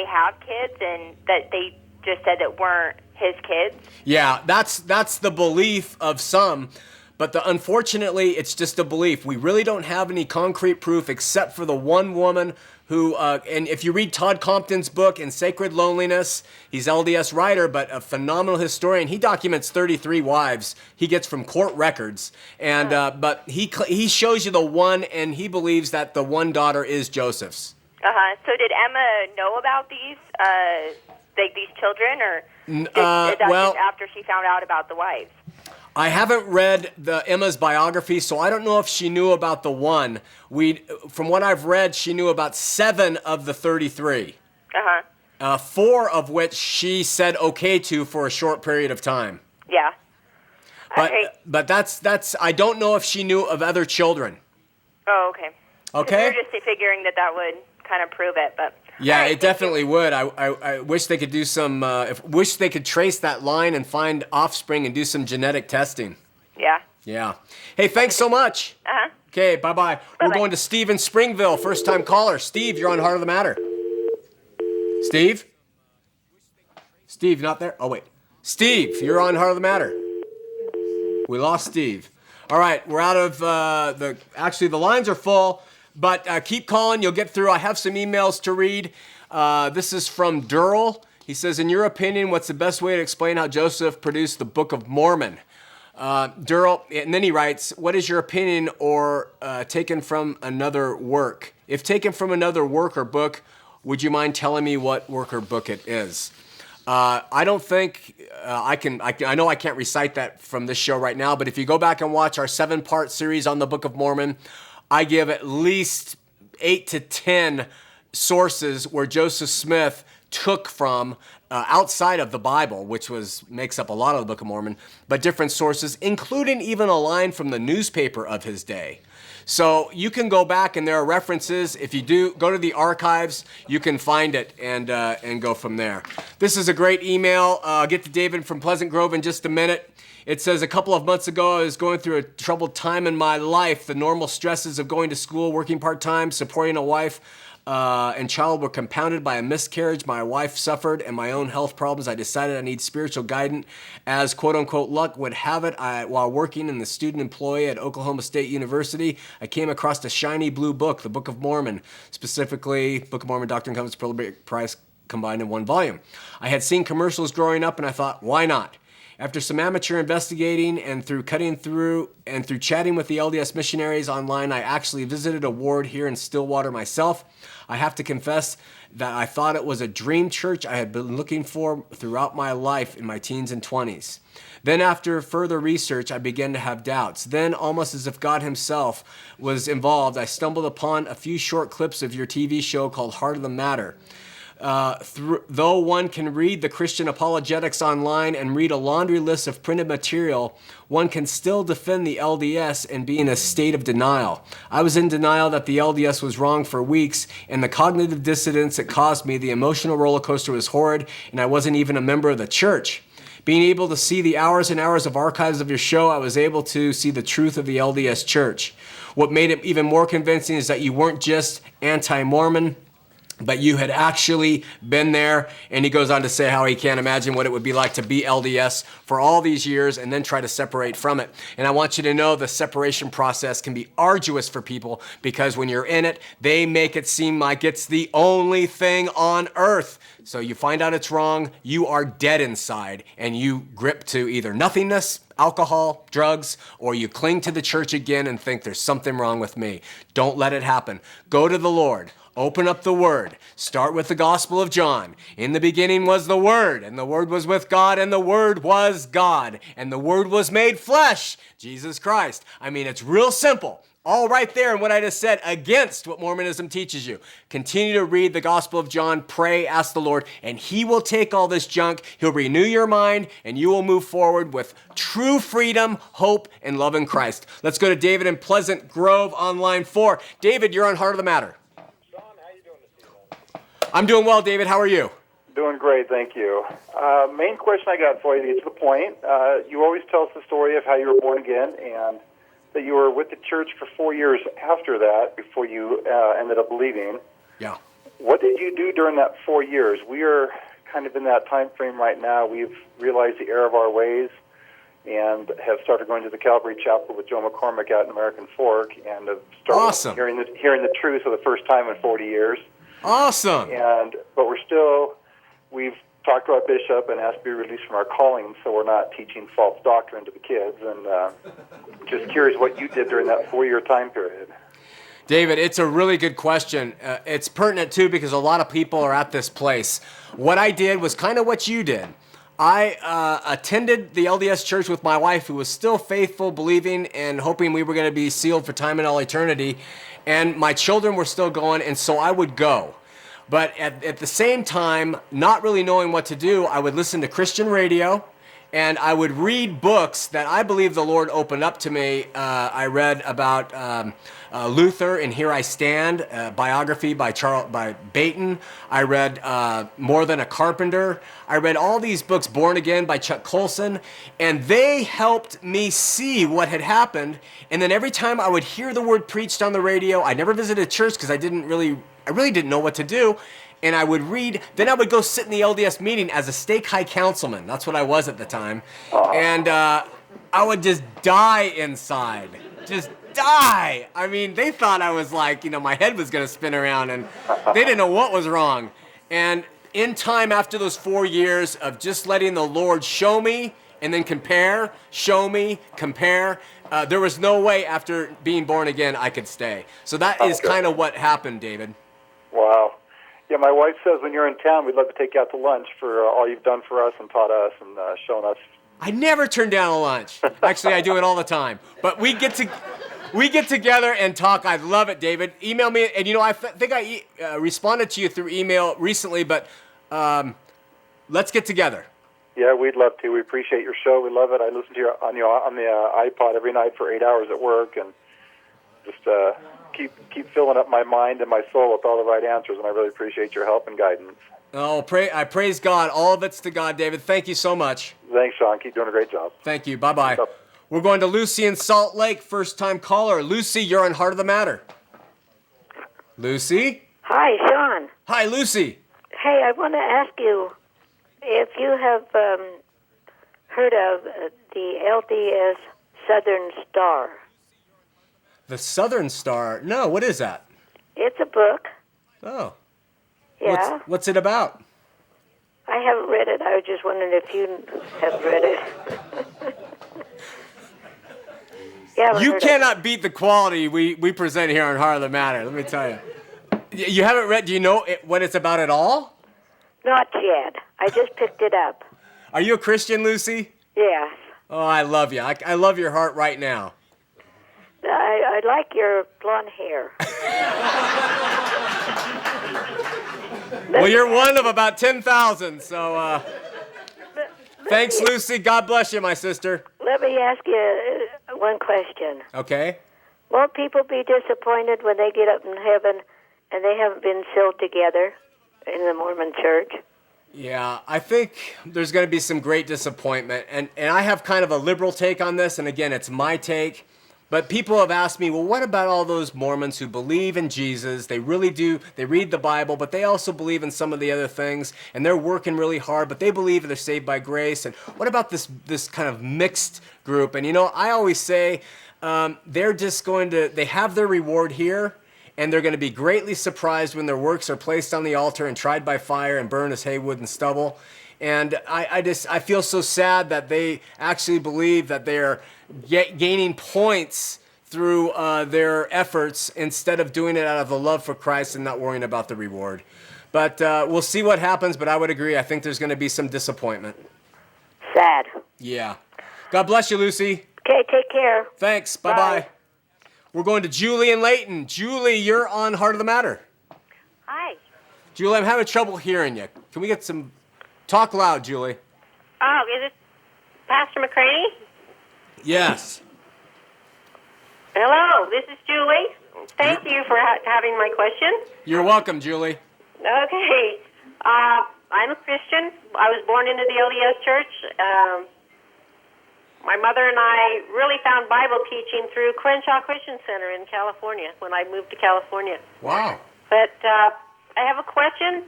have kids, and that they just said that weren't his kids? Yeah, that's the belief of some, but unfortunately, it's just a belief. We really don't have any concrete proof except for the one woman who, and if you read Todd Compton's book, In Sacred Loneliness, he's LDS writer, but a phenomenal historian. He documents 33 wives he gets from court records, and but he shows you the one, and he believes that the one daughter is Joseph's. So did Emma know about these children, or that well, just after she found out about the wives? I haven't read Emma's biography, so I don't know if she knew about the one. From what I've read, she knew about 7 of the 33. 4 of which she said okay to for a short period of time. Yeah. But that's I don't know if she knew of other children. Oh, okay. Okay. We're just figuring that would kind of prove it, but. Yeah, right, it definitely would. I wish they could do some. Wish they could trace that line and find offspring and do some genetic testing. Yeah. Yeah. Hey, thanks so much. Okay, bye-bye. We're going to Steve in Springville, first-time caller. Steve, you're on Heart of the Matter. Steve? Steve, not there? Oh, wait. Steve, you're on Heart of the Matter. We lost Steve. All right, we're out of actually, the lines are full. But keep calling. You'll get through. I have some emails to read. This is from Durrell. He says, in your opinion, what's the best way to explain how Joseph produced the Book of Mormon? Durrell, and then he writes, what is your opinion or taken from another work? If taken from another work or book, would you mind telling me what work or book it is? I don't think I know I can't recite that from this show right now, but if you go back and watch our 7-part series on the Book of Mormon, I give at least 8 to 10 sources where Joseph Smith took from outside of the Bible, which makes up a lot of the Book of Mormon, but different sources, including even a line from the newspaper of his day. So you can go back and there are references. If you do go to the archives, you can find it and go from there. This is a great email. I'll get to David from Pleasant Grove in just a minute. It says, a couple of months ago, I was going through a troubled time in my life. The normal stresses of going to school, working part-time, supporting a wife and child were compounded by a miscarriage my wife suffered and my own health problems. I decided I need spiritual guidance. As quote-unquote luck would have it, while working in the student employee at Oklahoma State University, I came across a shiny blue book, the Book of Mormon, specifically Book of Mormon Doctrine and Covenants, Pearl Price combined in one volume. I had seen commercials growing up and I thought, why not? After some amateur investigating and through chatting with the LDS missionaries online, I actually visited a ward here in Stillwater myself. I have to confess that I thought it was a dream church I had been looking for throughout my life in my teens and 20s. Then after further research, I began to have doubts. Then, almost as if God himself was involved, I stumbled upon a few short clips of your TV show called Heart of the Matter. Though one can read the Christian apologetics online and read a laundry list of printed material, one can still defend the LDS and be in a state of denial. I was in denial that the LDS was wrong for weeks, and the cognitive dissonance it caused me, the emotional roller coaster was horrid, and I wasn't even a member of the church. Being able to see the hours and hours of archives of your show, I was able to see the truth of the LDS church. What made it even more convincing is that you weren't just anti-Mormon, but you had actually been there. And he goes on to say how he can't imagine what it would be like to be LDS for all these years and then try to separate from it. And I want you to know the separation process can be arduous for people, because when you're in it, they make it seem like it's the only thing on earth. So you find out it's wrong, you are dead inside, and you grip to either nothingness, alcohol, drugs, or you cling to the church again and think there's something wrong with me. Don't let it happen. Go to the Lord. Open up the Word. Start with the Gospel of John. In the beginning was the Word, and the Word was with God, and the Word was God, and the Word was made flesh, Jesus Christ. I mean, it's real simple. All right there in what I just said against what Mormonism teaches you. Continue to read the Gospel of John, pray, ask the Lord, and he will take all this junk, he'll renew your mind, and you will move forward with true freedom, hope, and love in Christ. Let's go to David in Pleasant Grove on line 4. David, you're on Heart of the Matter. I'm doing well, David. How are you? Doing great, thank you. Main question I got for you, to get to the point. You always tell us the story of how you were born again, and that you were with the church for 4 years after that, before you ended up leaving. Yeah. What did you do during that 4 years? We are kind of in that time frame right now. We've realized the error of our ways and have started going to the Calvary Chapel with Joe McCormick out in American Fork, and have started hearing the truth for the first time in 40 years. Awesome. But we've talked to our bishop and asked to be released from our calling, so we're not teaching false doctrine to the kids. And just curious what you did during that 4-year time period. David, it's a really good question. It's pertinent, too, because a lot of people are at this place. What I did was kind of what you did. I attended the LDS church with my wife, who was still faithful, believing, and hoping we were going to be sealed for time and all eternity. And my children were still going, and so I would go. But at the same time, not really knowing what to do, I would listen to Christian radio, and I would read books that I believe the Lord opened up to me. I read about Luther in Here I Stand, a biography by Baton. I read More Than a Carpenter. I read all these books, Born Again by Chuck Colson, and they helped me see what had happened. And then every time I would hear the word preached on the radio, I never visited church because I really didn't know what to do. And I would read, then I would go sit in the LDS meeting as a stake high councilman. That's what I was at the time. And I would just die inside. Just die. I mean, they thought I was like, my head was going to spin around, and they didn't know what was wrong. And in time, after those 4 years of just letting the Lord show me and then compare, show me, compare, there was no way after being born again I could stay. So that is kind of what happened, David. Wow. Yeah, my wife says when you're in town, we'd love to take you out to lunch for all you've done for us and taught us and shown us. I never turn down a lunch. Actually, I do it all the time. But we get together and talk. I love it, David. Email me, and I think I responded to you through email recently. But let's get together. Yeah, we'd love to. We appreciate your show. We love it. I listen to you on the iPod every night for 8 hours at work, and just keep filling up my mind and my soul with all the right answers, and I really appreciate your help and guidance. Oh, I praise God. All of it's to God, David. Thank you so much. Thanks, Sean. Keep doing a great job. Thank you. Bye-bye. We're going to Lucy in Salt Lake, first-time caller. Lucy, you're on Heart of the Matter. Lucy? Hi, Sean. Hi, Lucy. Hey, I want to ask you if you have heard of the LDS Southern Star. The Southern Star? No, what is that? It's a book. Oh. Yeah. What's it about? I haven't read it. I was just wondering if you have read it. You cannot beat the quality we present here on Heart of the Matter, let me tell you. You haven't read, do you know what it's about at all? Not yet. I just picked it up. Are you a Christian, Lucy? Yes. Oh, I love you. I love your heart right now. I like your blonde hair. Well, you're one of about 10,000, so thanks, Lucy. God bless you, my sister. Let me ask you one question. Okay. Won't people be disappointed when they get up in heaven and they haven't been sealed together in the Mormon church? Yeah, I think there's going to be some great disappointment. And I have kind of a liberal take on this, and again, it's my take. But people have asked me, well, what about all those Mormons who believe in Jesus? They really do. They read the Bible, but they also believe in some of the other things, and they're working really hard, but they believe they're saved by grace. And what about this kind of mixed group? And, you know, I always say they're just going to, they have their reward here, and they're going to be greatly surprised when their works are placed on the altar and tried by fire and burned as hay, wood, and stubble. And I feel so sad that they actually believe that they're gaining points through their efforts instead of doing it out of the love for Christ and not worrying about the reward. But we'll see what happens, but I would agree. I think there's going to be some disappointment. Sad. Yeah. God bless you, Lucy. Okay, take care. Thanks. Bye-bye. Bye. We're going to Julie in Layton. Julie, you're on Heart of the Matter. Hi. Julie, I'm having trouble hearing you. Can we get some... Talk loud, Julie. Oh, is it Pastor McCraney? Yes. Hello, this is Julie. Thank you for having my question. You're welcome, Julie. Okay. I'm a Christian. I was born into the LDS Church. My mother and I really found Bible teaching through Crenshaw Christian Center in California when I moved to California. Wow. But I have a question.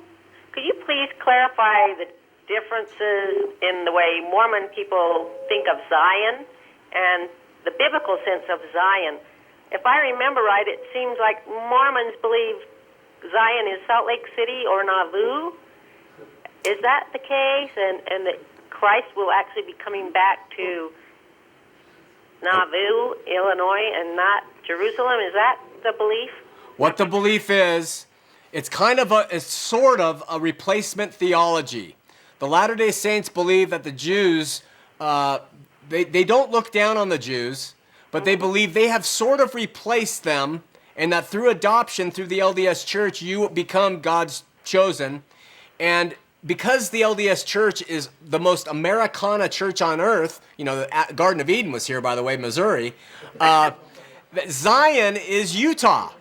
Could you please clarify the differences in the way Mormon people think of Zion and the biblical sense of Zion? If I remember right, it seems like Mormons believe Zion is Salt Lake City or Nauvoo. Is that the case? And that Christ will actually be coming back to Nauvoo, Illinois, and not Jerusalem? Is that the belief? What the belief is, it's sort of a replacement theology. The Latter-day Saints believe that the Jews, they don't look down on the Jews, but they believe they have sort of replaced them, and that through adoption, through the LDS Church, you become God's chosen. And because the LDS Church is the most Americana church on earth, you know, the Garden of Eden was here, by the way, Missouri, Zion is Utah.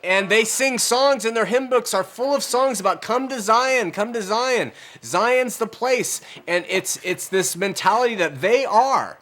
And they sing songs, and their hymn books are full of songs about come to Zion, come to Zion. Zion's the place. And it's this mentality that they are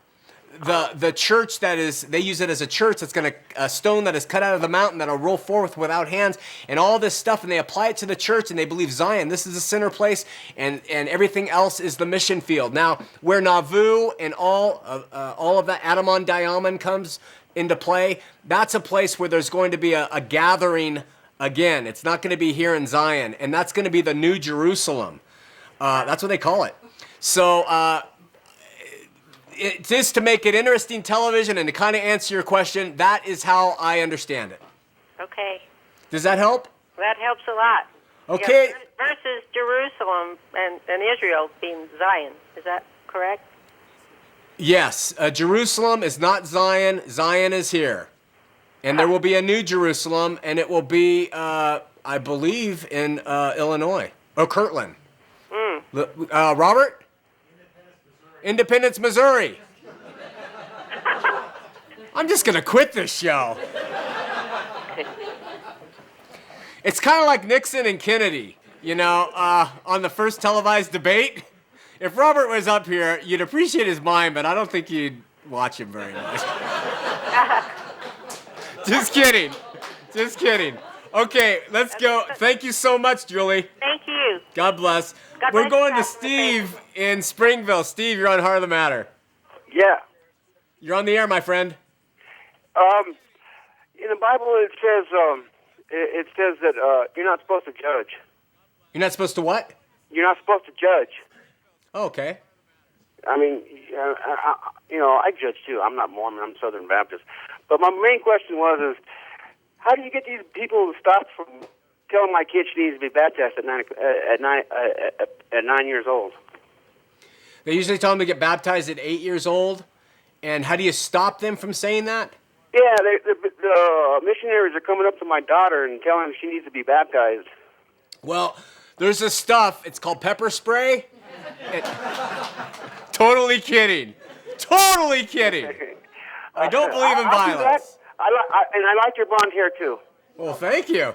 the church that is, they use it as a church that's going to, a stone that is cut out of the mountain that'll roll forth without hands, and all this stuff, and they apply it to the church, and they believe Zion, this is the center place, and everything else is the mission field. Now, where Nauvoo and all of that Adamon Diamond comes into play, that's a place where there's going to be a gathering again. It's not going to be here in Zion, and that's going to be the New Jerusalem. That's what they call it. So it is to make it interesting television, and to kind of answer your question, that is how I understand it. Okay. Does that help? That helps a lot. Okay. Yeah, versus Jerusalem and Israel being Zion. Is that correct? Yes. Jerusalem is not Zion. Zion is here. And there will be a new Jerusalem, and it will be, I believe, in Illinois. Or Kirtland. Robert? Independence, Missouri. I'm just going to quit this show. It's kind of like Nixon and Kennedy, on the first televised debate. If Robert was up here, you'd appreciate his mind, but I don't think you'd watch him very much. Just kidding. Just kidding. Okay, let's go. Thank you so much, Julie. Thank you. God bless. God We're bless going you, to Steve in Springville. Steve, you're on Heart of the Matter. Yeah. You're on the air, my friend. In the Bible, it says that you're not supposed to judge. You're not supposed to what? You're not supposed to judge. Oh, okay. I mean, I judge too. I'm not Mormon. I'm Southern Baptist. But my main question is, how do you get these people to stop from telling my kid she needs to be baptized at 9 years old? They usually tell them to get baptized at 8 years old. And how do you stop them from saying that? Yeah, the missionaries are coming up to my daughter and telling her she needs to be baptized. Well, there's this stuff. It's called pepper spray. Totally kidding. Totally kidding. I don't believe in violence. I like your blonde hair too. Well, thank you.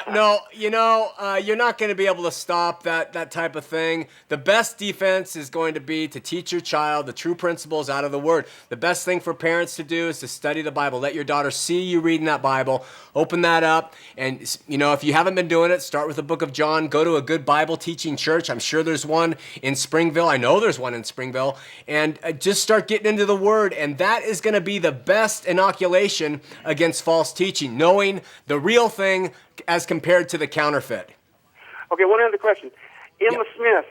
No, you're not going to be able to stop that type of thing. The best defense is going to be to teach your child the true principles out of the Word. The best thing for parents to do is to study the Bible. Let your daughter see you reading that Bible. Open that up. And, if you haven't been doing it, start with the book of John. Go to a good Bible teaching church. I'm sure there's one in Springville. I know there's one in Springville. And just start getting into the Word. And that is going to be the best inoculation against false teaching, knowing the real thing as compared to the counterfeit. Okay, one other question. Emma Smith,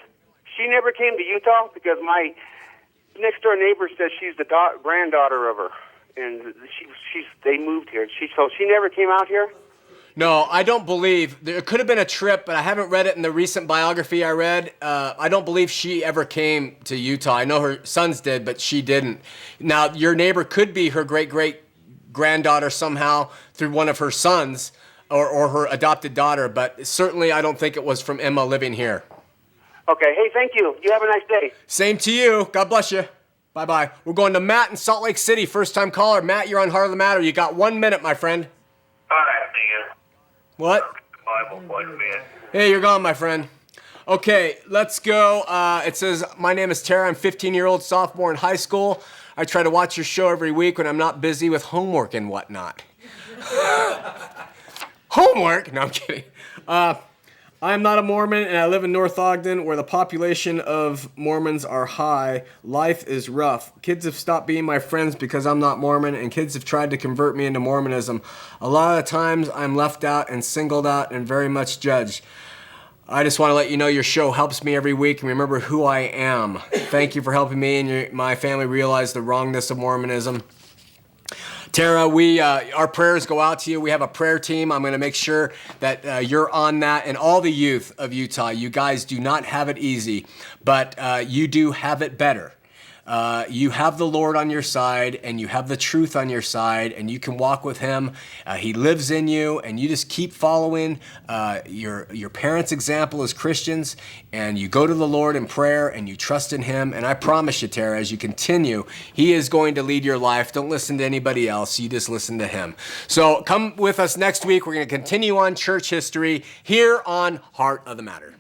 she never came to Utah because my next door neighbor says she's the granddaughter of her, and they moved here. So she never came out here? No, I don't believe. There could have been a trip, but I haven't read it in the recent biography I read. I don't believe she ever came to Utah. I know her sons did, but she didn't. Now, your neighbor could be her great-great-granddaughter somehow through one of her sons, or her adopted daughter, but certainly I don't think it was from Emma living here. Okay, hey, thank you. You have a nice day. Same to you. God bless you. Bye-bye. We're going to Matt in Salt Lake City, first-time caller. Matt, you're on Heart of the Matter. You got 1 minute, my friend. Hi, man. What? Bible question, man. Hey, you're gone, my friend. Okay, let's go. It says, my name is Tara. I'm 15-year-old sophomore in high school. I try to watch your show every week when I'm not busy with homework and whatnot. Homework? No, I'm kidding. I'm not a Mormon, and I live in North Ogden, where the population of Mormons are high. Life is rough. Kids have stopped being my friends because I'm not Mormon, and kids have tried to convert me into Mormonism. A lot of times, I'm left out and singled out and very much judged. I just want to let you know your show helps me every week and remember who I am. Thank you for helping me and my family realize the wrongness of Mormonism. Tara, our prayers go out to you. We have a prayer team. I'm going to make sure that you're on that. And all the youth of Utah, you guys do not have it easy, but you do have it better. You have the Lord on your side, and you have the truth on your side, and you can walk with Him. He lives in you, and you just keep following your parents' example as Christians, and you go to the Lord in prayer, and you trust in Him. And I promise you, Tara, as you continue, He is going to lead your life. Don't listen to anybody else. You just listen to Him. So come with us next week. We're going to continue on church history here on Heart of the Matter.